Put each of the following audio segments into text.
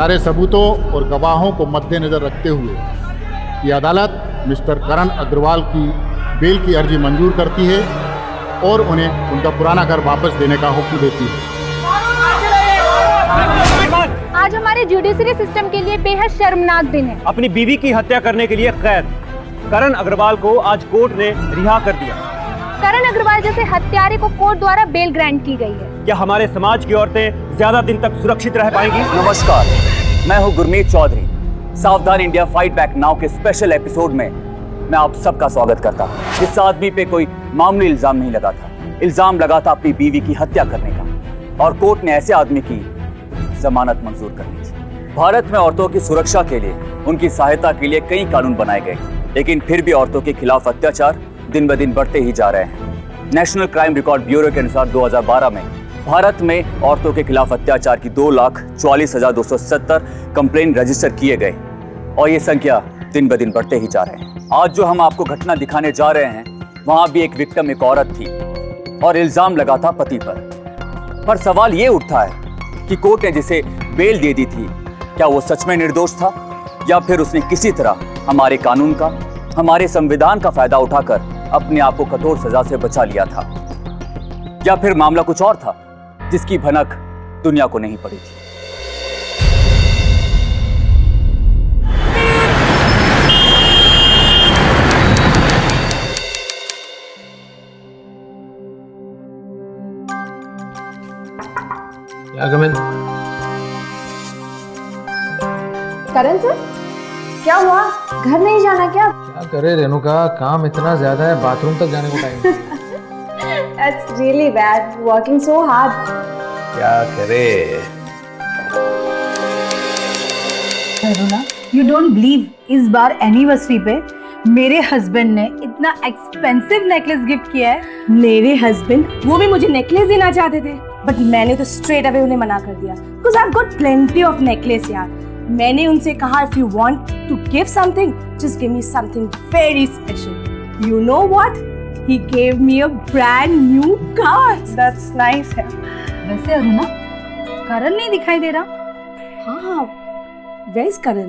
सारे सबूतों और गवाहों को मद्देनज़र रखते हुए ये अदालत मिस्टर करण अग्रवाल की बेल की अर्जी मंजूर करती है और उन्हें उनका पुराना घर वापस देने का हुक्म देती है। आज हमारे जुडिशरी सिस्टम के लिए बेहद शर्मनाक दिन है। अपनी बीवी की हत्या करने के लिए कैद करण अग्रवाल को आज कोर्ट ने रिहा कर दिया। करण अग्रवाल जैसे हत्यारे को कोर्ट द्वारा बेल ग्रांट की गई है। क्या हमारे समाज की औरतें ज्यादा दिन तक सुरक्षित रह पाएंगी? नमस्कार, मैं हूं गुरमीत चौधरी। सावधान इंडिया फाइट बैक नाउ के स्पेशल एपिसोड में मैं आप सबका स्वागत करता हूं। इस आदमी पे कोई मामूली इल्जाम नहीं लगा था। इल्जाम लगा था अपनी बीवी की हत्या करने का, और कोर्ट ने ऐसे आदमी की जमानत मंजूर कर दी थी। भारत में औरतों की सुरक्षा के लिए, उनकी सहायता के लिए कई कानून बनाए गए, लेकिन फिर भी औरतों के खिलाफ अत्याचार दिन ब दिन बढ़ते ही जा रहे हैं। नेशनल क्राइम रिकॉर्ड ब्यूरो के अनुसार 2012 में भारत में औरतों के खिलाफ अत्याचार की 2,44,270 कंप्लेंट रजिस्टर किए गए, और ये संख्या दिन ब दिन बढ़ते ही जा रहे हैं। आज जो हम आपको घटना दिखाने जा रहे हैं, वहां भी एक विक्टिम एक औरत थी और इल्जाम लगा था पति पर सवाल ये उठता है कि कोर्ट ने जिसे बेल दे दी थी, क्या वो सच में निर्दोष था, या फिर उसने किसी तरह हमारे कानून का, हमारे संविधान का फायदा उठाकर अपने आप को कठोर सजा से बचा लिया था, या फिर मामला कुछ और था जिसकी भनक दुनिया को नहीं पड़ी थी। करण सर, क्या हुआ? घर नहीं जाना क्या? क्या करे रेणुका, काम इतना ज्यादा है, बाथरूम तक जाने को टाइम नहीं। That's really bad. Working so hard. क्या करे? अरुणा, you don't believe इस बार एनिवर्सरी पे मेरे हस्बैंड ने इतना एक्सपेंसिव नेकलेस गिफ्ट किया है। मेरे हस्बैंड वो भी मुझे नेकलेस देना चाहते थे, बट मैंने तो स्ट्रेट अवे उन्हें मना कर दिया, because I've got plenty of necklace यार। मैंने उनसे कहा if you want to give something, just give me something very special. You know what? He gave me a brand new car. That's nice है। वैसे अरुणा, करण नहीं दिखाई दे रहा। हाँ, where is करण?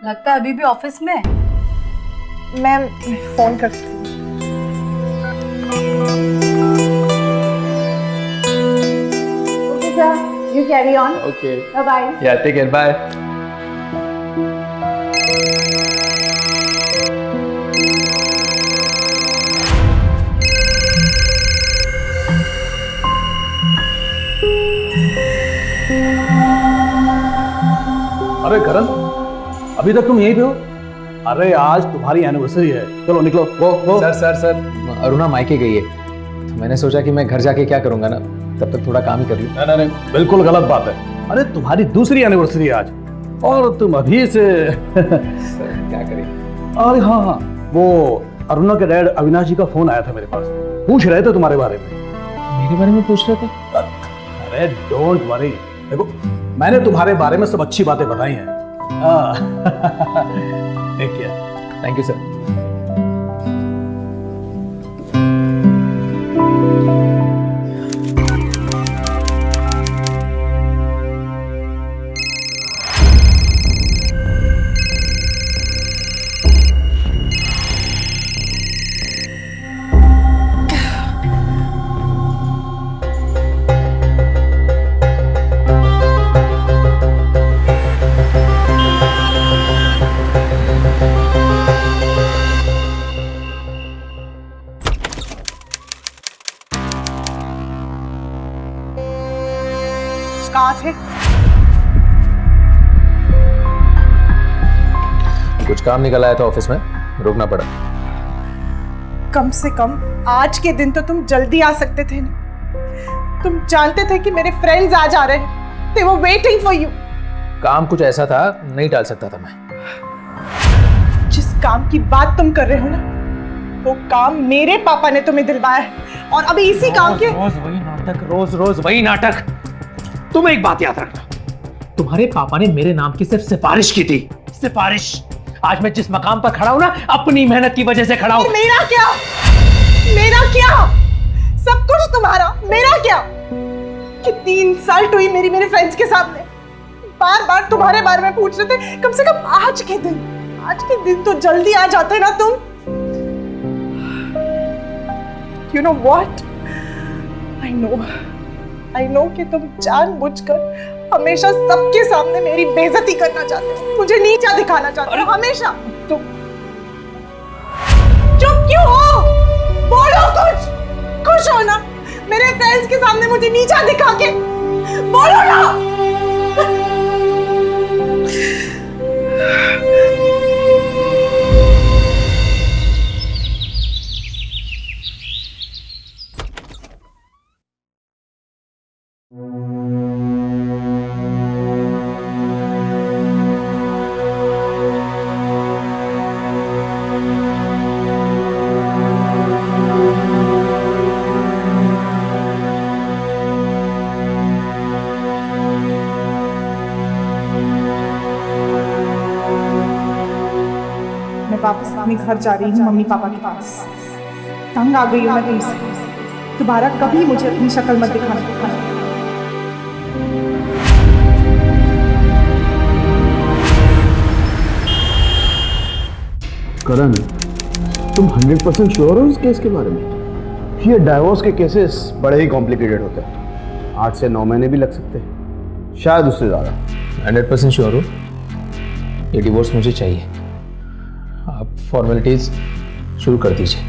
लगता है अभी भी ऑफिस में। मैं फोन करती हूँ। Okay sir, you carry on. Okay. Bye bye. Yeah, take care. Bye. अरे करण, अभी तक तुम यहीं पे हो? अरे आज तुम्हारी एनिवर्सरी है, चलो निकलो। वो सर, अरुणा मायके गई है, तो मैंने सोचा कि मैं घर जाके क्या करूंगा ना, तब तक थोड़ा काम ही कर लूं। नहीं, बिल्कुल गलत बात है। अरे तुम्हारी दूसरी एनिवर्सरी है आज, और तुम अभी से सर, क्या करें? अरे हाँ, वो अरुणा के डैड अविनाश जी का फोन आया था मेरे पास, पूछ रहे थे तुम्हारे बारे में। मेरे बारे में पूछ रहे थे? अरे डोंट वरी, देखो मैंने तुम्हारे बारे में सब अच्छी बातें बताई हैं। Thank you sir. कुछ काम निकल आया था ऑफिस में, रुकना पड़ा। कम से कम आज के दिन तो तुम जल्दी आ सकते थे ना। तुम जानते थे कि मेरे फ्रेंड्स आज आ रहे हैं। They were waiting for you. काम कुछ ऐसा था, नहीं टाल सकता था मैं। जिस काम की बात तुम कर रहे हो ना, वो काम मेरे पापा ने तुम्हें दिलवाया है, और अभी इसी काम के रोज वही नाटक। तुम एक बात याद रखना, तुम्हारे पापा ने मेरे नाम की सिर्फ सिफारिश की थी, सिफारिश। आज मैं जिस मकाम पर खड़ा हूं ना, अपनी मेहनत की वजह से खड़ा हूं। मेरा क्या? मेरा क्या? सब कुछ तुम्हारा, मेरा क्या? कितनी इंसल्ट हुई मेरे फ्रेंड्स के सामने। बार बार तुम्हारे बारे में पूछ रहे थे। कम से कम आज के दिन तो जल्दी आ जाते ना तुम। You know what? I know कि तुम जानबूझकर हमेशा सबके सामने मेरी बेइज्जती करना चाहते हो, मुझे नीचा दिखाना चाहते हो हमेशा। तुम चुप क्यों हो? बोलो कुछ, खुश हो ना मेरे फ्रेंड्स के सामने मुझे नीचा दिखा के? बोलो ना। वापस अपने घर जा रही हूँ मम्मी पापा के पास। तंग आ गई हूँ मैं तुमसे। दोबारा कभी मुझे अपनी शक्ल मत दिखाना। करण, तुम 100% श्योर हो इस केस के बारे में? ये डाइवोर्स के केसेस बड़े ही कॉम्प्लिकेटेड होते हैं, 8 से 9 महीने भी लग सकते हैं, शायद उससे ज़्यादा। 100% श्योर हो? ये डिवोर्स मुझे चाहिए। आप फॉर्मेलिटीज शुरू कर दीजिए।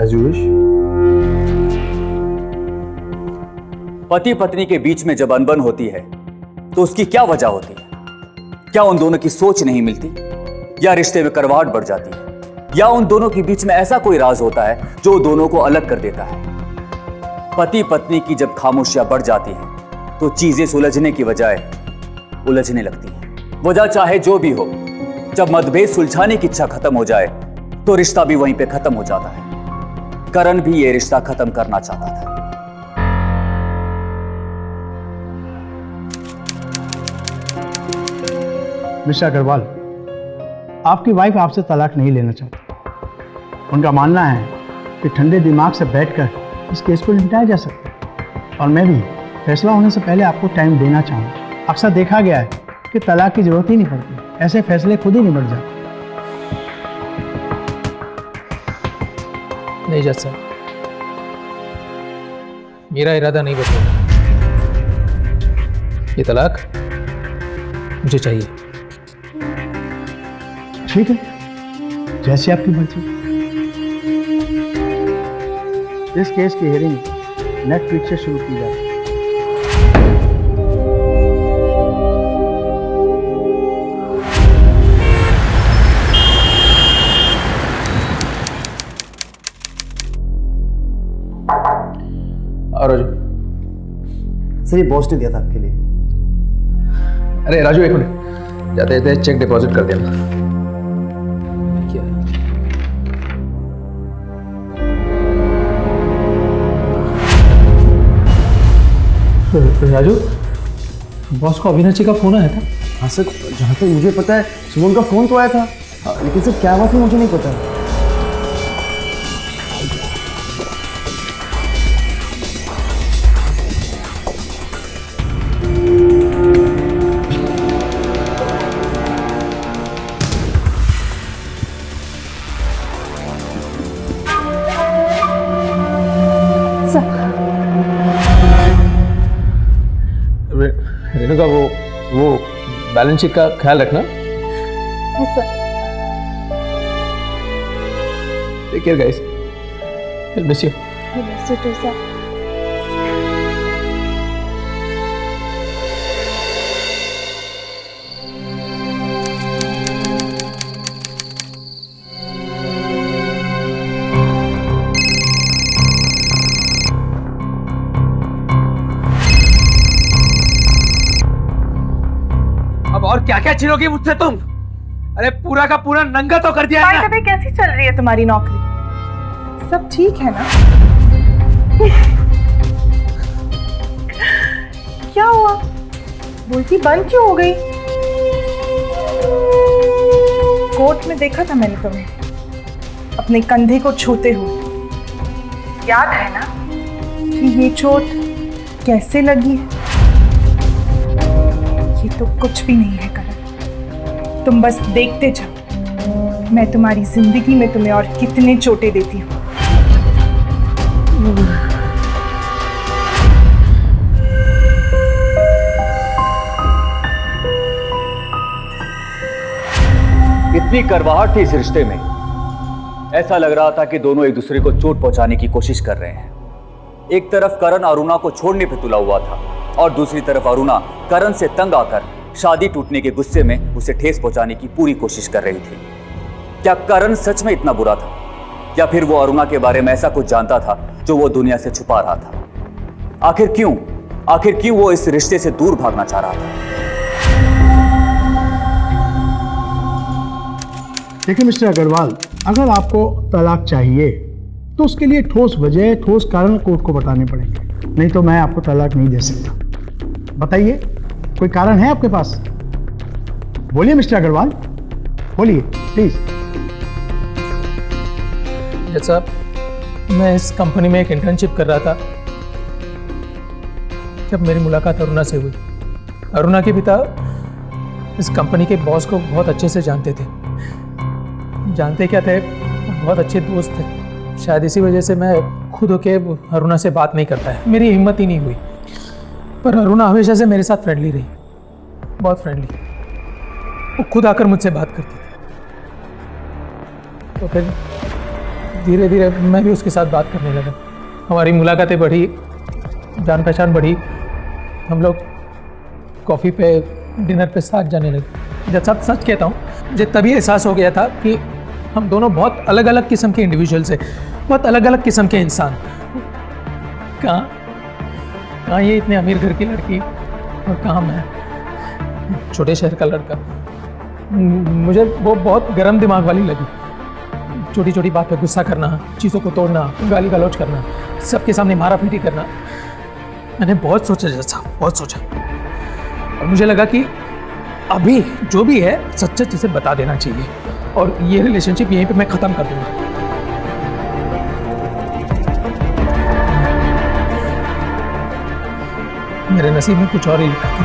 As you wish. पति पत्नी के बीच में जब अनबन होती है तो उसकी क्या वजह होती है? क्या उन दोनों की सोच नहीं मिलती, या रिश्ते में कड़वाहट बढ़ जाती है, या उन दोनों के बीच में ऐसा कोई राज होता है जो दोनों को अलग कर देता है? पति पत्नी की जब खामोशियां बढ़ जाती हैं तो चीजें सुलझने की बजाय उलझने लगती हैं। वजह चाहे जो भी हो, जब मतभेद सुलझाने की इच्छा खत्म हो जाए तो रिश्ता भी वहीं पे खत्म हो जाता है। करण भी ये रिश्ता खत्म करना चाहता था। मिस्टर अग्रवाल, आपकी वाइफ आपसे तलाक नहीं लेना चाहती। उनका मानना है कि ठंडे दिमाग से बैठकर इस केस को निपटाया जा सकता है, और मैं भी फैसला होने से पहले आपको टाइम देना चाहूँगा। अक्सर देखा गया है कि तलाक की जरूरत ही नहीं पड़ती, ऐसे फैसले खुद ही निपट जाते। नहीं जज साहब, मेरा इरादा नहीं बदलेगा। ये तलाक मुझे चाहिए। ठीक है, जैसे आपकी मर्जी। इस केस की हियरिंग नेक्स्ट वीक से शुरू की जाए। और राजू, सर ये बॉस ने दिया था आपके लिए। अरे राजू एक मिनट, जाते जाते चेक डिपॉजिट कर देना। क्या राजू, बॉस को अविनाश जी का फोन आया था? हाँ सर, जहाँ तक मुझे पता है सुबह उनका फोन तो आया था, लेकिन सर क्या बात है मुझे नहीं पता। रेणुका, वो बैलेंस शीट का ख्याल रखना। Take care guys, I miss you. अब और क्या क्या छीनोगी मुझसे तुम? अरे पूरा का पूरा नंगा तो कर दिया है ना। कैसी चल रही है तुम्हारी नौकरी? सब ठीक है ना? क्या हुआ? बोलती बंद क्यों हो गई? कोर्ट में देखा था मैंने तुम्हें अपने कंधे को छूते हुए। याद है ना कि ये चोट कैसे लगी है? ये तो कुछ भी नहीं है करण, तुम बस देखते जाओ मैं तुम्हारी जिंदगी में तुम्हें और कितने चोटें देती हूँ। इतनी करवाहट थी इस रिश्ते में, ऐसा लग रहा था कि दोनों एक दूसरे को चोट पहुंचाने की कोशिश कर रहे हैं। एक तरफ करण अरुणा को छोड़ने पे तुला हुआ था और दूसरी तरफ अरुणा करण से तंग आकर शादी टूटने के गुस्से में उसे ठेस पहुंचाने की पूरी कोशिश कर रही थी। क्या करण सच में इतना बुरा था या फिर वो अरुणा के बारे में ऐसा कुछ जानता था जो वो दुनिया से छुपा रहा था? आखिर क्यों वो इस रिश्ते से दूर भागना चाह रहा था? देखिए मिस्टर अग्रवाल, अगर आपको तलाक चाहिए तो उसके लिए ठोस वजह, ठोस कारण कोर्ट को बताने पड़ेंगे, नहीं तो मैं आपको तलाक नहीं दे सकता। बताइए, कोई कारण है आपके पास? बोलिए मिस्टर अग्रवाल, बोलिए प्लीज। जज साहब, मैं इस कंपनी में एक इंटर्नशिप कर रहा था जब मेरी मुलाकात अरुणा से हुई। अरुणा के पिता इस कंपनी के बॉस को बहुत अच्छे से जानते थे। जानते क्या थे, बहुत अच्छे दोस्त थे। शायद इसी वजह से मैं खुद होके अरुणा से बात नहीं कर पाया, मेरी हिम्मत ही नहीं हुई। पर अरुणा हमेशा से मेरे साथ फ्रेंडली रही, बहुत फ्रेंडली। वो खुद आकर मुझसे बात करती थी। तो फिर धीरे धीरे मैं भी उसके साथ बात करने लगा। हमारी मुलाकातें बढ़ी, जान पहचान बढ़ी। हम लोग कॉफ़ी पे, डिनर पे साथ जाने लगे। जब सब सच कहता हूँ, मुझे तभी एहसास हो गया था कि हम दोनों बहुत अलग अलग किस्म के इंडिविजुअल्स हैं, बहुत अलग अलग किस्म के इंसान। कहाँ ये इतने अमीर घर की लड़की और कहाँ मैं छोटे शहर का लड़का। मुझे वो बहुत गर्म दिमाग वाली लगी। छोटी छोटी बात पे गुस्सा करना, चीज़ों को तोड़ना, गाली गलौज करना, सबके सामने मारा पीटी करना। मैंने बहुत सोचा जैसा, बहुत सोचा, और मुझे लगा कि अभी जो भी है सच सच इसे बता देना चाहिए और ये रिलेशनशिप यहीं पे मैं ख़त्म कर दूंगा। मेरे नसीब में कुछ और ही लिखा था।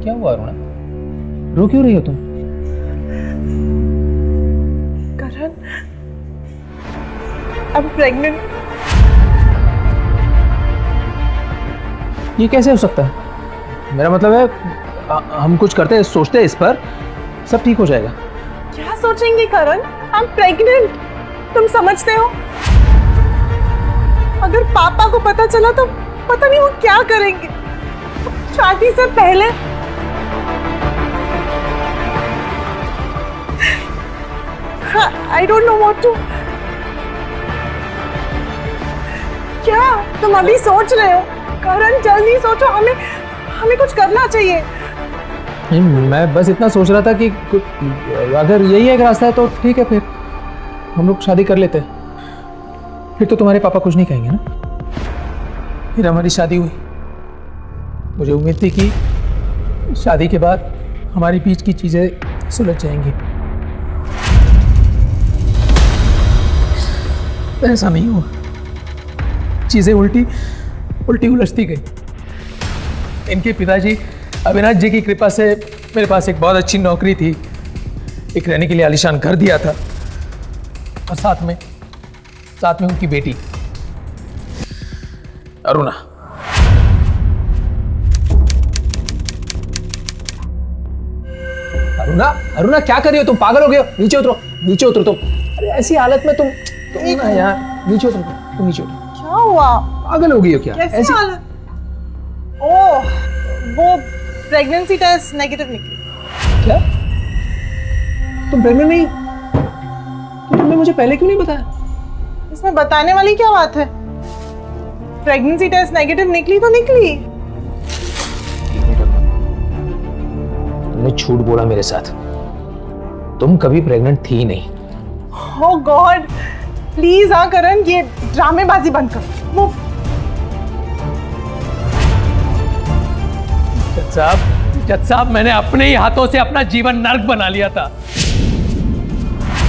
क्या हुआ अरुणा, रो क्यों रही हो तुम? करण, I'm pregnant. ये कैसे हो सकता है? मेरा मतलब है हम कुछ करते हैं, सोचते हैं इस पर, सब ठीक हो जाएगा। क्या सोचेंगे करण? I'm pregnant. तुम समझते हो? अगर पापा को पता चला तो पता नहीं वो क्या करेंगे। शादी से पहले I don't know what to. क्या तुम अभी सोच रहे हो? करण, जल्दी सोचो, हमें कुछ करना चाहिए। मैं बस इतना सोच रहा था कि अगर यही एक रास्ता है तो ठीक है, फिर हम लोग शादी कर लेते हैं। फिर तो तुम्हारे पापा कुछ नहीं कहेंगे ना। फिर हमारी शादी हुई। मुझे उम्मीद थी कि शादी के बाद हमारे बीच की चीज़ें सुलझ जाएंगी। ऐसा नहीं हुआ, चीज़ें उल्टी उलझती गई। इनके पिताजी अविनाश जी की कृपा से मेरे पास एक बहुत अच्छी नौकरी थी, एक रहने के लिए आलीशान घर दिया था, और साथ में उनकी बेटी अरुणा। अरुणा क्या कर रही हो तुम? पागल हो गए हो? नीचे उतरो तुम। अरे ऐसी हालत में तुम ना यार, नीचे उतरो तुम, नीचे उतरो। क्या हुआ? पागल हो गई हो क्या? कैसी हालत? ओह, वो प्रेगनेंसी टेस्ट नेगेटिव निकली। क्या? तुम प्रेग्नेंट नहीं? तो तुमने मुझे पहले क्यों नहीं बताया? इसमें बताने वाली क्या बात है? प्रेगनेंसी टेस्ट नेगेटिव निकली तो निकली। तुमने झूठ बोला मेरे साथ। तुम कभी प्रेग्नेंट थी नहीं। ओह गॉड, प्लीज हाँ करण, ये ड्रामेबाजी बंद कर। मूव। जज साहब, मैंने अपने ही हाथों से अपना जीवन नर्क बना लिया था।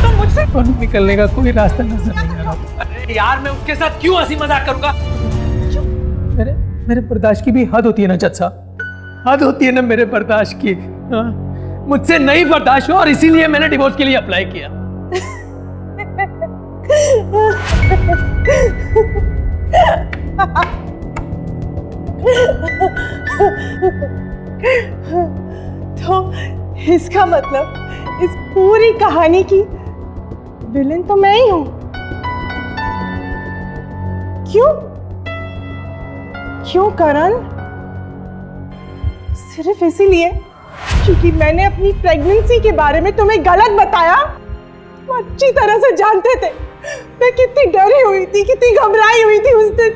तो मुझसे निकलने का कोई रास्ता नजर नहीं आ रहा। अरे यार मैं उसके साथ क्यों हंसी मजाक करूंगा? मेरे बर्दाश्त की भी हद होती है ना जज साहब, हद होती है ना मेरे बर्दाश्त की। हाँ, मुझसे नहीं बर्दाश्त हुआ और इसीलिए मैंने डिवोर्स के लिए अप्लाई किया। तो इसका मतलब इस पूरी कहानी की विलेन तो मैं ही हूं। क्यों करण? सिर्फ इसीलिए क्योंकि मैंने अपनी प्रेगनेंसी के बारे में तुम्हें गलत बताया? तुम अच्छी तरह से जानते थे मैं कितनी डरी हुई थी, कितनी घबराई हुई थी उस दिन।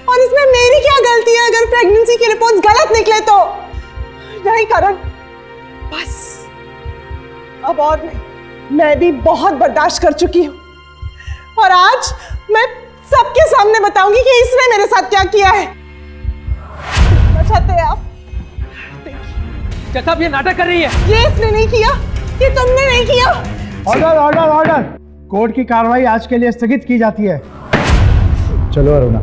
और इसमें मेरी क्या गलती है अगर प्रेगनेंसी की रिपोर्ट्स गलत निकले तो? नहीं करण, बस अब और नहीं। मैं भी बहुत बर्दाश्त कर चुकी हूं और आज मैं सबके सामने बताऊंगी कि इसने मेरे साथ क्या किया है। चाहते हैं आप? जैसा आप ये नाटक कर रही है। ये इसने नहीं किया, ये तुमने नहीं किया। ऑर्डर ऑर्डर ऑर्डर, कोर्ट की कार्रवाई आज के लिए स्थगित की जाती है। चलो अरुणा।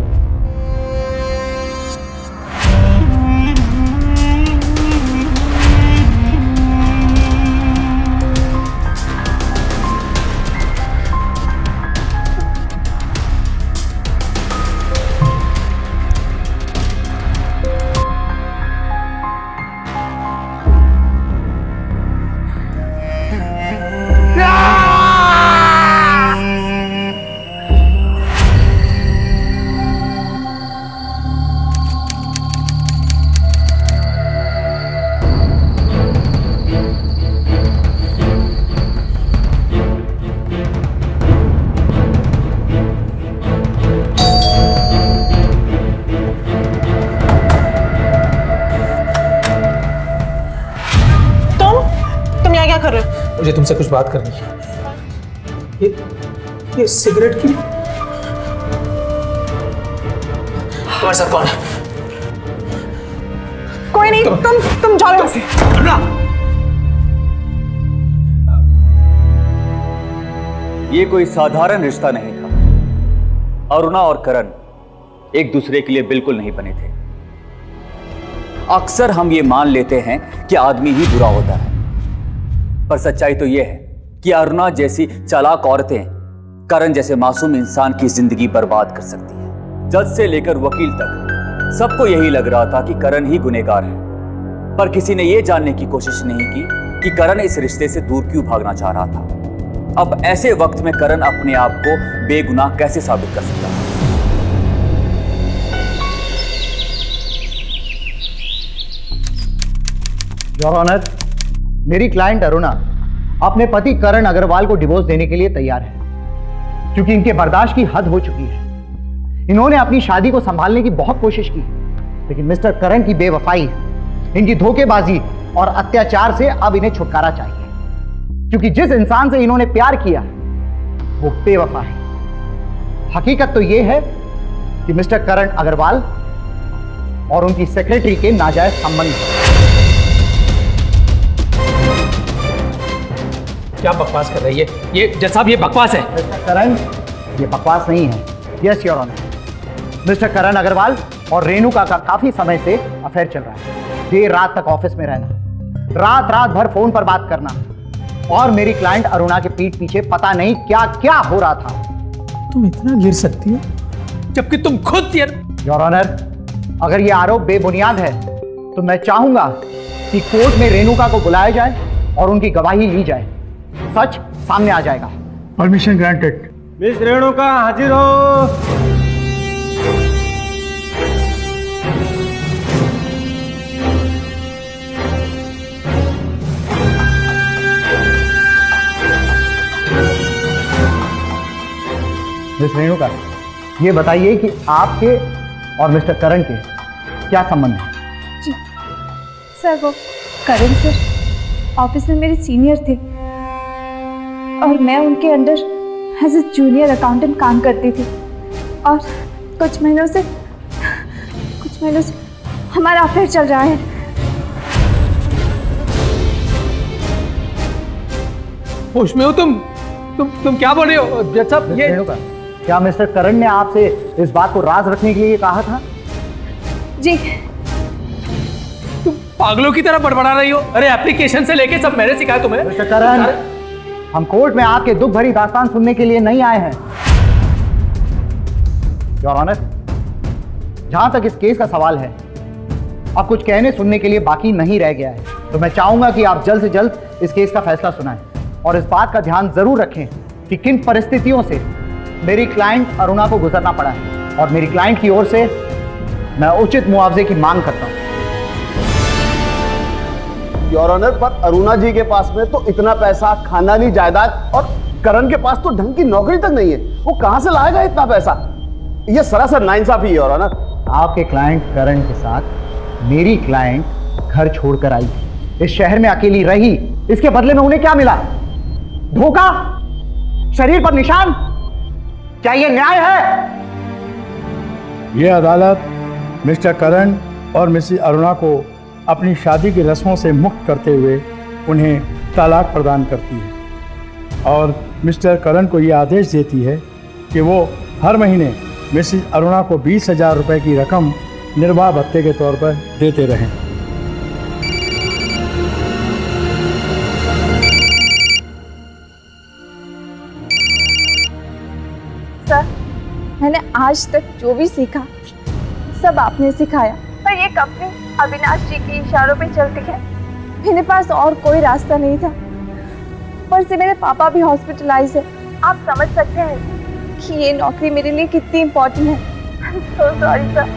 मुझे तुमसे कुछ बात करनी है। ये सिगरेट की तुम्हारे साथ कौन है? कोई नहीं, तुम जाओ यहाँ से। ये कोई साधारण रिश्ता नहीं था। अरुणा और करण एक दूसरे के लिए बिल्कुल नहीं बने थे। अक्सर हम ये मान लेते हैं कि आदमी ही बुरा होता है, पर सच्चाई तो यह है कि अरुणा जैसी चालाक औरतें करण जैसे मासूम इंसान की जिंदगी बर्बाद कर सकती हैं। जज से लेकर वकील तक सबको यही लग रहा था कि करण ही गुनहगार है, पर किसी ने यह जानने की कोशिश नहीं की कि करण इस रिश्ते से दूर क्यों भागना चाह रहा था। अब ऐसे वक्त में करण अपने आप को बेगुनाह कैसे साबित कर सकता है? योर ऑनर, मेरी क्लाइंट अरुणा अपने पति करण अग्रवाल को डिवोर्स देने के लिए तैयार है, क्योंकि इनके बर्दाश्त की हद हो चुकी है। इन्होंने अपनी शादी को संभालने की बहुत कोशिश की, लेकिन मिस्टर करण की बेवफाई, इनकी धोखेबाजी और अत्याचार से अब इन्हें छुटकारा चाहिए, क्योंकि जिस इंसान से इन्होंने प्यार किया वो बेवफा है। हकीकत तो यह है कि मिस्टर करण अग्रवाल और उनकी सेक्रेटरी के नाजायज संबंध हैं। क्या बकवास कर रही है ये जज साहब? ये बकवास है। मिस्टर करण, ये बकवास नहीं है। यस योर ऑनर, मिस्टर करण अग्रवाल और रेणुका का काफी समय से अफेयर चल रहा है। देर रात तक ऑफिस में रहना, रात भर फोन पर बात करना, और मेरी क्लाइंट अरुणा के पीठ पीछे पता नहीं क्या क्या हो रहा था। तुम इतना गिर सकती हो जबकि तुम खुद योर ऑनर, अगर ये आरोप बेबुनियाद है तो मैं चाहूंगा कि कोर्ट में रेणुका को बुलाया जाए और उनकी गवाही ली जाए। सच सामने आ जाएगा। Permission granted. मिस रेणुका हाजिर हो। मिस रेणुका, ये बताइए कि आपके और मिस्टर करण के क्या संबंध है? जी सर, वो करण सर ऑफिस में मेरे सीनियर थे और मैं उनके under as a junior accountant काम करती थी, और कुछ महीनों से हमारा अफेयर चल रहा है। होश में हो तुम क्या बोल रहे हो जज साहब? ये क्या मिस्टर करण ने आपसे इस बात को राज रखने के लिए कहा था? जी। तुम पागलों की तरह बड़बड़ा रही हो। अरे एप्लीकेशन से लेके सब मैंने सिखाया तुम्हें। मिस्टर करण, हम कोर्ट में आपके दुख भरी दास्तान सुनने के लिए नहीं आए हैं। योर ऑनर, जहां तक इस केस का सवाल है, अब कुछ कहने सुनने के लिए बाकी नहीं रह गया है। तो मैं चाहूंगा कि आप जल्द से जल्द इस केस का फैसला सुनाएं और इस बात का ध्यान जरूर रखें कि किन परिस्थितियों से मेरी क्लाइंट अरुणा को गुजरना पड़ा है, और मेरी क्लाइंट की ओर से मैं उचित मुआवजे की मांग करता हूं। योर ऑनर, पर अरुणा जी के पास में तो इतना पैसा, खानदानी जायदाद, और करण के पास तो ढंग की नौकरी तक नहीं है। वो कहां से लाएगा इतना पैसा? ये सरासर नाइंसाफी है योर ऑनर। आपके क्लाइंट करण के साथ मेरी क्लाइंट घर छोड़कर आई, इस शहर में अकेली रही। इसके बदले में उन्हें क्या मिला? धोखा, शरीर पर निशान। क्या ये न्याय है? ये अदालत मिस्टर करण और मिसेस अरुणा को अपनी शादी की रस्मों से मुक्त करते हुए उन्हें तलाक प्रदान करती है और मिस्टर करण को ये आदेश देती है कि वो हर महीने मिसेस अरुणा को 20,000 रुपये की रकम निर्वाह भत्ते के तौर पर देते रहें। सर, मैंने आज तक जो भी सीखा सब आपने सिखाया, पर ये कंपनी अविनाश जी के इशारों पे चलती है। मेरे पास और कोई रास्ता नहीं था। पर से मेरे पापा भी हॉस्पिटलाइज है। आप समझ सकते हैं कि ये नौकरी मेरे लिए कितनी इम्पोर्टेंट है। I'm so sorry, sir.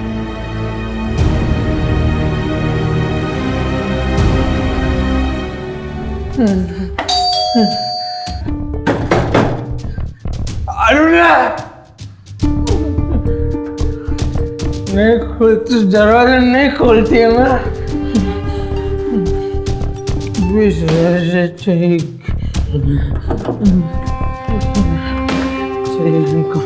Aruna, नहीं खोलती, दरवाजा नहीं खोलती है ना। 20,000 चाहिए इनको।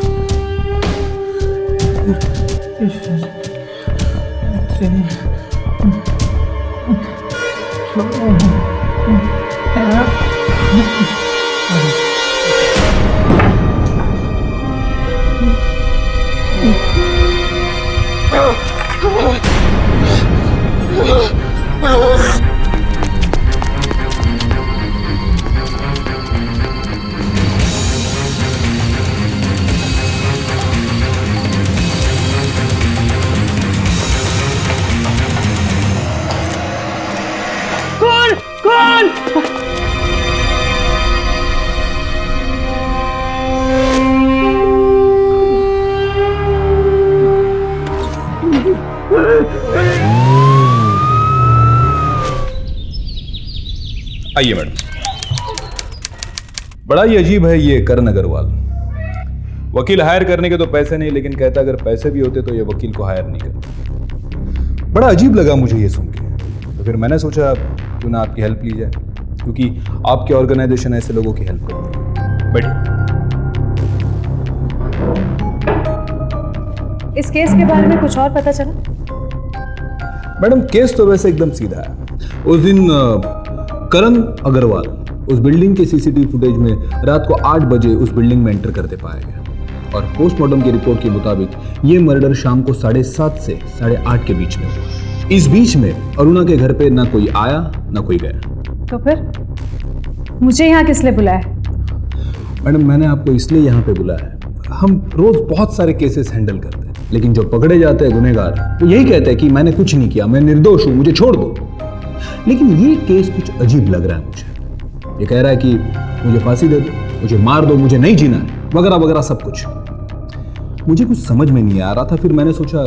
आइए मैडम। बड़ा ही अजीब है ये करण अग्रवाल। वकील हायर करने के तो पैसे नहीं, लेकिन कहता अगर पैसे भी होते तो ये वकील को हायर नहीं करता। बड़ा अजीब लगा मुझे ये सुन के, तो फिर मैंने सोचा क्यों ना आपकी हेल्प ली जाए, क्योंकि आपकी ऑर्गेनाइजेशन ऐसे लोगों की हेल्प करती है। बैठिए। इस केस के बारे में कुछ और पता चला? मैडम केस तो वैसे एकदम सीधा है। उस दिन करण अग्रवाल उस बिल्डिंग के सीसीटीवी फुटेज में रात को 8 बजे उस बिल्डिंग में एंटर करते पाया गया और पोस्टमार्टम की रिपोर्ट के मुताबिक ये मर्डर शाम को 7:30 से 8:30 के बीच में हुआ। इस बीच में अरुणा के घर पे ना कोई आया ना कोई गया। तो फिर मुझे यहाँ किस लिए बुलाया? मैडम मैंने आपको इसलिए यहाँ पे बुलाया है, हम रोज बहुत सारे केसेस हैंडल करते हैं, लेकिन जो पकड़े जाते हैं गुनहगार वो यही कहते हैं कि मैंने कुछ नहीं किया, मैं निर्दोष हूं, मुझे छोड़ दो। लेकिन ये केस कुछ अजीब लग रहा है मुझे। ये कह रहा है कि मुझे फांसी दे दो, मुझे मार दो, मुझे नहीं जीना है, वगैरह वगैरह सब कुछ। मुझे कुछ समझ में नहीं आ रहा था, फिर मैंने सोचा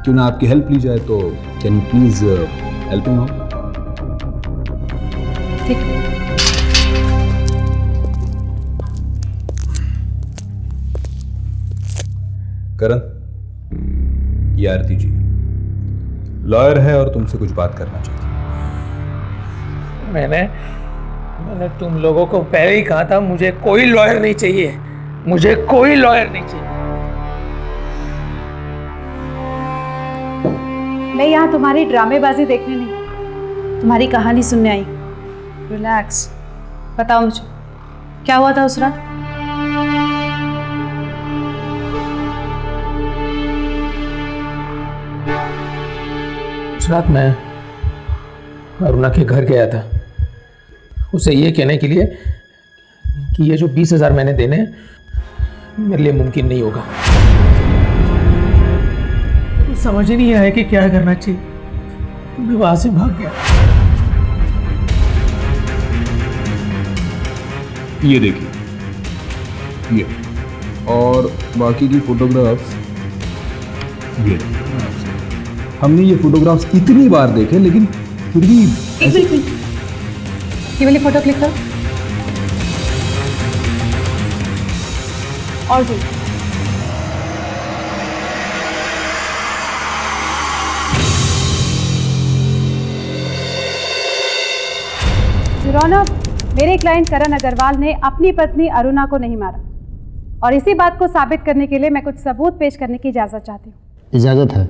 क्यों ना आपकी हेल्प ली जाए। तो can you please help me out? ठीक। करण, ये आरती जी लॉयर है और तुमसे कुछ बात करना चाहती है। मैंने तुम लोगों को पहले ही कहा था मुझे कोई लॉयर नहीं चाहिए, मुझे कोई लॉयर नहीं चाहिए। मैं यहाँ तुम्हारी ड्रामेबाजी देखने नहीं, तुम्हारी कहानी सुनने आई। रिलैक्स, बताओ मुझे क्या हुआ था उस रात? उस रात मैं अरुणा के घर गया था उसे ये कहने के लिए कि ये जो 20,000 मैंने देने हैं मेरे लिए मुमकिन नहीं होगा। समझ ही नहीं आया कि क्या करना चाहिए। मैं वहां से भाग गया। ये देखिए, ये और बाकी की फोटोग्राफ्स ये। हमने ये फोटोग्राफ्स इतनी बार देखे लेकिन फिर भी ये वाली फोटो क्लिक करो। और भी रौनक, मेरे क्लाइंट करण अग्रवाल ने अपनी पत्नी अरुणा को नहीं मारा और इसी बात को साबित करने के लिए मैं कुछ सबूत पेश करने की इजाजत चाहती हूँ। इजाजत है।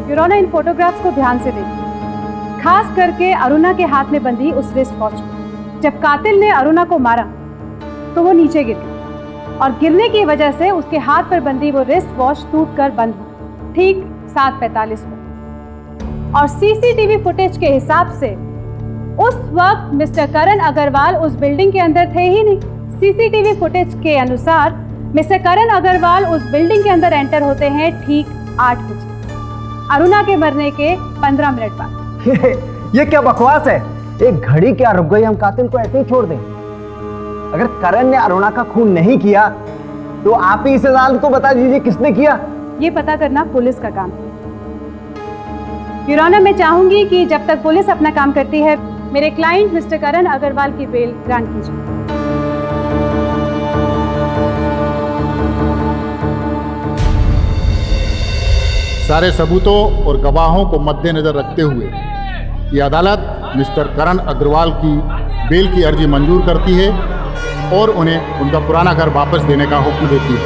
यूरोना, इन फोटोग्राफ्स को ध्यान से देखिए, खास करके अरुणा के हाथ में बंधी उस रिस्ट वॉच को। जब कातिल ने अरुणा को मारा तो वो नीचे गिर गई और गिरने की वजह से उसके हाथ पर बंधी वो रिस्ट वॉच टूटकर बंद हो ठीक 7:45 पर। और सीसीटीवी फुटेज के हिसाब से उस वक्त मिस्टर करण अग्रवाल उस बिल्डिंग के अंदर थे ही नहीं। सीसीटीवी फुटेज के अनुसार मिस्टर करण अग्रवाल उस बिल्डिंग के अंदर एंटर होते हैं ठीक 8 बजे, अरुणा के मरने के 15 मिनट बाद। ये क्या बकवास है? एक घड़ी क्या रुक गई, हम कातिल को ऐसे ही छोड़ दें? अगर करण ने अरुणा का खून नहीं किया तो आप ही इसे जाल तो बता दीजिए किसने किया। ये पता करना पुलिस का काम है। यूरोना, मैं चाहूंगी कि जब तक पुलिस अपना काम करती है मेरे क्लाइंट मिस्टर करण अग्रवाल की बेल ग्रांट कीजिए। सारे सबूतों और गवाहों को मद्देनजर रखते हुए ये अदालत मिस्टर करण अग्रवाल की बेल की अर्जी मंजूर करती है और उन्हें उनका पुराना घर वापस देने का हुक्म देती है।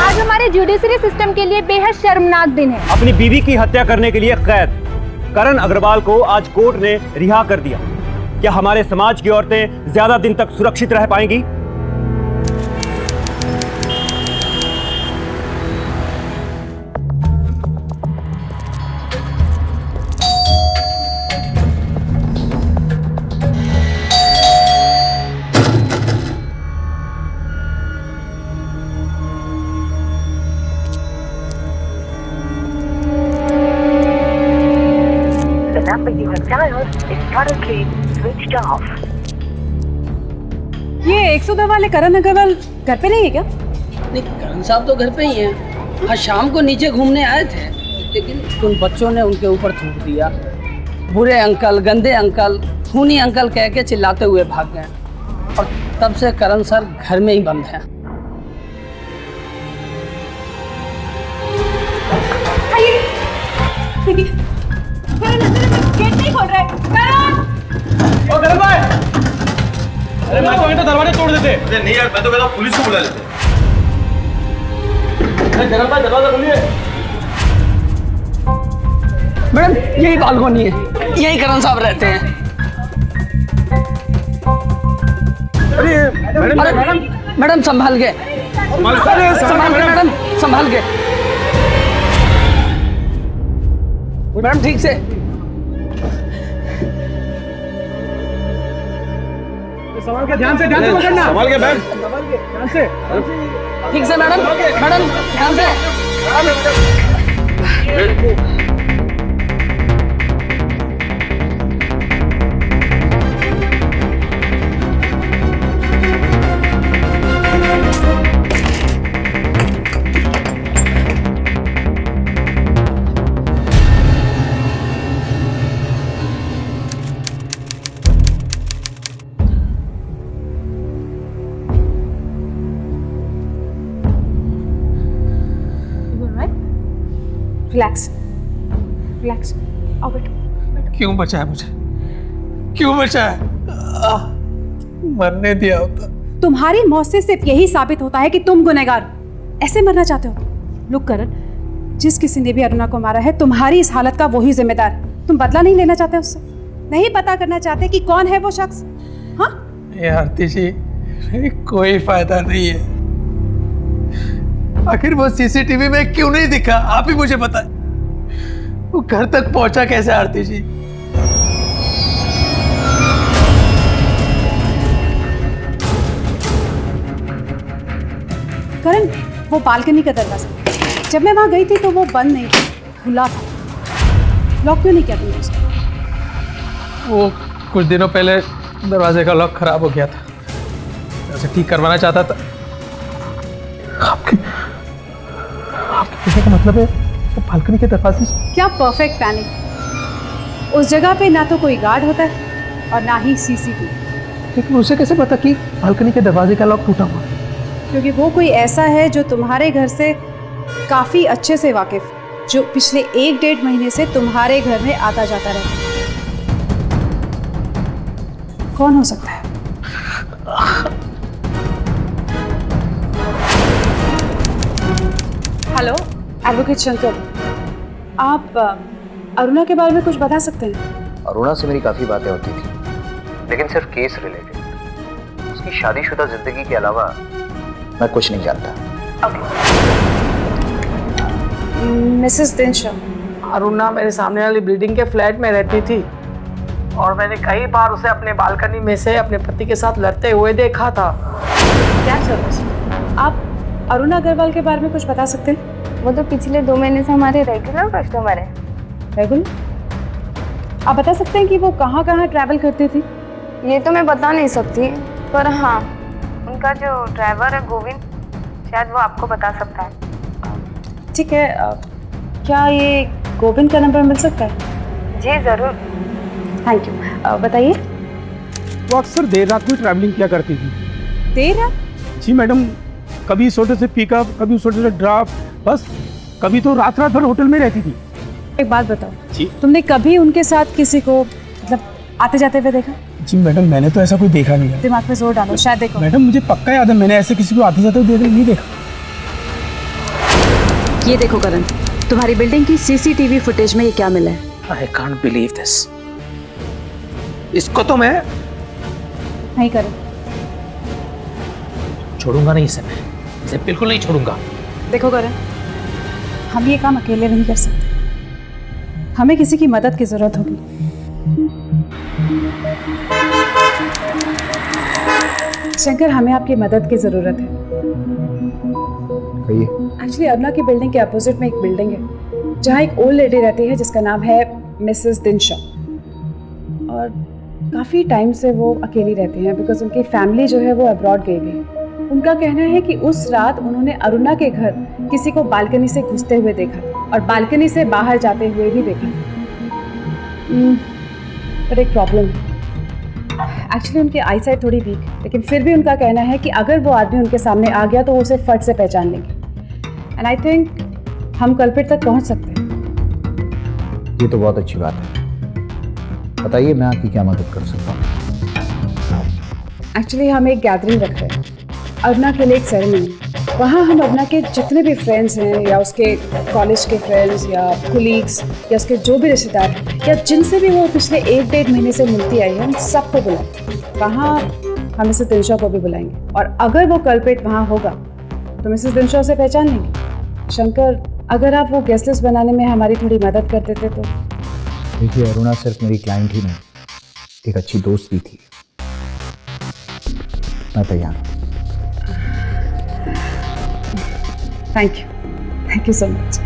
आज हमारे जुडिशरी सिस्टम के लिए बेहद शर्मनाक दिन है। अपनी बीवी की हत्या करने के लिए कैद करण अग्रवाल को आज कोर्ट ने रिहा कर दिया। क्या हमारे समाज की औरतें ज्यादा दिन तक सुरक्षित रह पाएंगी? ये 102 वाले करण अग्रवाल घर पे नहीं है क्या? नहीं, करण साहब तो घर पे ही हैं। आज शाम को नीचे घूमने आए थे लेकिन उन बच्चों ने उनके ऊपर थूक दिया। बुरे अंकल, गंदे अंकल, खूनी अंकल कह के चिल्लाते हुए भाग गए और तब से करण सर घर में ही बंद हैं। गेट नहीं खोल रहा है। ओ करण भाई, अरे मैं तो दरवाजे तोड़ देते। अरे नहीं यार, मैं तो कहता पुलिस को बुला लेते। करण भाई दरवाजा खोलिए। मैडम यही बालकनी है, यही करण साहब रहते हैं। अरे मैडम संभाल के, मैडम संभाल के, मैडम ठीक से। संभाल के, ध्यान से पकड़ना। संभाल के बैठ, ध्यान से, ठीक से मैडम, मैडम ध्यान से। रिलैक्स, रिलैक्स, आओ बैठो। क्यों बचाया मुझे? क्यों बचाया? मरने दिया होता। तुम्हारी मौत से सिर्फ यही साबित होता है कि तुम गुनहगार हो। ऐसे मरना चाहते हो? लुक करण, जिस किसी ने भी अरुणा को मारा है, तुम्हारी इस हालत का वही जिम्मेदार है। तुम बदला नहीं लेना चाहते उससे, नहीं पता करना चाहते कि कौन है वो शख्स? हाँ ये आरती जी, कोई फायदा नहीं है। आखिर वो सीसीटीवी में क्यों नहीं दिखा, आप ही मुझे बताएं। वो घर तक पहुंचा कैसे आरती जी? करण, वो बालकनी का दरवाजा, जब मैं वहां गई थी तो वो बंद नहीं था, खुला था। लॉक क्यों नहीं किया तुमने उसको? वो कुछ दिनों पहले दरवाजे का लॉक खराब हो गया था, उसे ठीक करवाना चाहता था। आपके कहने का मतलब है वो बालकनी के दरवाजे से? क्या परफेक्ट प्लानिंग। उस जगह पे ना तो कोई गार्ड होता है और ना ही सीसीटीवी। लेकिन उसे कैसे पता कि बालकनी के दरवाजे का लॉक टूटा हुआ? क्योंकि वो कोई ऐसा है जो तुम्हारे घर से काफी अच्छे से वाकिफ, जो पिछले 1-1.5 महीने से तुम्हारे घर में आता जाता रहता है। कौन हो सकता है? हेलो, एडवोकेट शंकर, आप अरुणा के बारे में कुछ बता सकते हैं? अरुणा से मेरी काफ़ी बातें होती थी, लेकिन सिर्फ केस रिलेटेड। उसकी शादीशुदा जिंदगी के अलावा मैं कुछ नहीं जानता। मिसेस दिनशा, अरुणा मेरे सामने वाली बिल्डिंग के फ्लैट में रहती थी और मैंने कई बार उसे अपने बालकनी में से अपने पति के साथ लड़ते हुए देखा था। क्या सर्विस? आप अरुणा अग्रवाल के बारे में कुछ बता सकते हैं? वो तो पिछले 2 महीने से हमारे रेगुलर कस्टमर है। रेगुलर? आप बता सकते हैं कि वो कहाँ कहाँ ट्रैवल करती थी? ये तो मैं बता नहीं सकती, पर हाँ, उनका जो ड्राइवर है गोविंद, शायद वो आपको बता सकता है। ठीक है, क्या ये गोविंद का नंबर मिल सकता है? जी ज़रूर। Thank you. बताइए। वो अक्सर देर रात में ट्रैवलिंग किया करती थी। देर रात? जी मैडम, कभी छोटे से पिकअप, कभी छोटे से ड्रॉप, बस कभी तो रात रात भर होटल में रहती थी। एक बात बताओ जी, तुमने कभी उनके साथ किसी को मतलब आते जाते हुए देखा? जी मैडम, मैंने तो ऐसा कोई देखा नहीं है। दिमाग पे जोर डालो, शायद देखो। मैडम मुझे पक्का याद है, मैंने ऐसे किसी को आते जाते हुए नहीं देखा। ये देखो करण, तुम्हारी बिल्डिंग की सीसीटीवी फुटेज में ये क्या मिला है? I can't believe this. इसको तो मैं नहीं करो। छोड़ूंगा नहीं इसे, मैं इसे बिल्कुल नहीं छोड़ूंगा। देखो करण, हम ये काम अकेले नहीं कर सकते, हमें किसी की मदद की जरूरत होगी। शंकर, हमें आपकी मदद की जरूरत है। एक्चुअली अरुणा की बिल्डिंग के अपोजिट में एक बिल्डिंग है जहाँ एक ओल्ड लेडी रहती है जिसका नाम है मिसेस दिनशा, और काफ़ी टाइम से वो अकेली रहती हैं बिकॉज उनकी फैमिली जो है वो अब्रॉड गई हुई है। उनका कहना है कि उस रात उन्होंने अरुणा के घर किसी को बालकनी से घुसते हुए देखा और बालकनी से बाहर जाते हुए भी देखा। पर एक प्रॉब्लम है, एक्चुअली उनकी आई साइट थोड़ी वीक है, लेकिन फिर भी उनका कहना है कि अगर वो आदमी उनके सामने आ गया तो वो उसे फट से पहचान लेंगे। एंड आई थिंक हम कल्प्रिट तक पहुंच सकते हैं। ये तो बहुत अच्छी बात है, बताइए मैं आपकी क्या मदद कर सकता हूँ? एक्चुअली हम एक गैदरिंग रख रहे हैं, अरुणा के लिए एक सेरेमनी। वहाँ हम अरुणा के जितने भी फ्रेंड्स हैं या उसके कॉलेज के फ्रेंड्स या कुलीग्स या उसके जो भी रिश्तेदार हैं या जिनसे भी वो पिछले 1-1.5 महीने से मिलती आई है, हम सबको बुलाएंगे। वहाँ हम मिसेस दिनशा को भी बुलाएंगे, और अगर वो कल्प्रिट वहाँ होगा तो मिसेस दिनशा उसे पहचान लेंगे। शंकर, अगर आप वो गेस्ट लिस्ट बनाने में हमारी थोड़ी मदद कर देते तो। देखिए, अरुणा सिर्फ मेरी क्लाइंट ही नहीं, एक अच्छी दोस्त भी थी। मैं तैयार हूँ। Thank you so much.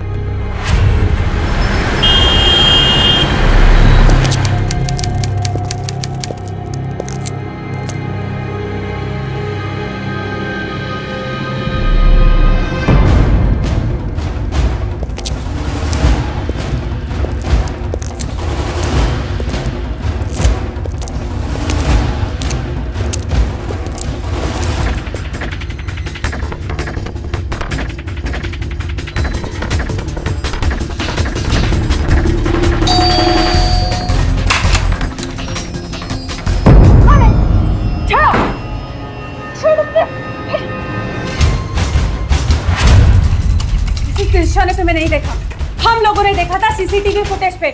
Dilsha ने तुम्हें नहीं देखा, हम लोगों ने देखा था सीसीटीवी फुटेज पे,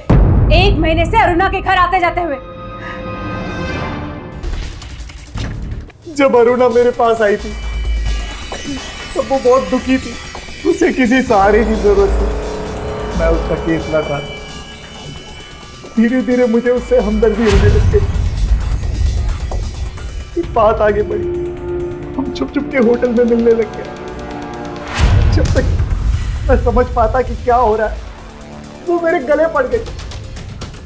1 महीने से अरुणा के घर आते जाते हुए। जब अरुणा मेरे पास आई थी तब वो बहुत दुखी थी, उसे किसी सहारे की जरूरत थी। मैं उसका केस लड़ा, धीरे धीरे मुझे उससे हमदर्दी होने लग गई। बात आगे बढ़ी, हम छुप छुप के होटल में मिलने लग गए। जब तक मैं समझ पाता कि क्या हो रहा है, वो मेरे गले पड़ गई।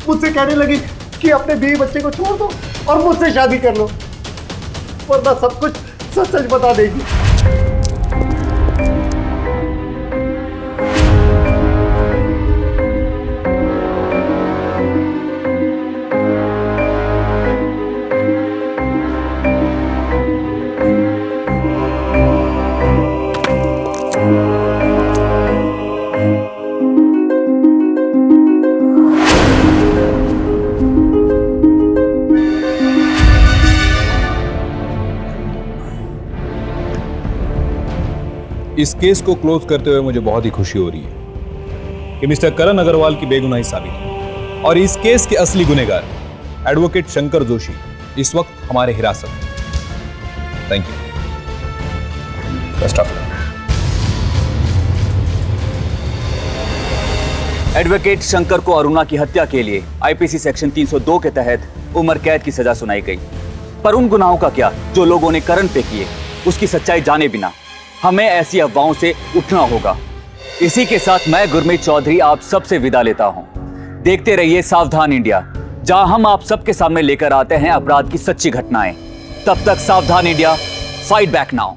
मुझसे कहने लगी कि अपने बीवी बच्चे को छोड़ दो और मुझसे शादी कर लो, वरना सब कुछ सच सच बता देगी। इस केस को क्लोज करते हुए मुझे बहुत ही खुशी हो रही है कि मिस्टर करण अग्रवाल की बेगुनाही साबित हुई और इस केस के असली गुनहगार एडवोकेट शंकर जोशी इस वक्त हमारे हिरासत में। Thank you. Best of luck. Advocate Shankar को अरुणा की हत्या के लिए आईपीसी सेक्शन 302 के तहत उम्र कैद की सजा सुनाई गई। पर उन गुनाहों का क्या जो लोगों ने करण पे किए, उसकी सच्चाई जाने बिना हमें ऐसी अफवाहों से उठना होगा। इसी के साथ मैं गुरमीत चौधरी आप सबसे विदा लेता हूं। देखते रहिए सावधान इंडिया, जहां हम आप सबके सामने लेकर आते हैं अपराध की सच्ची घटनाएं। तब तक सावधान इंडिया, फाइट बैक नाउ।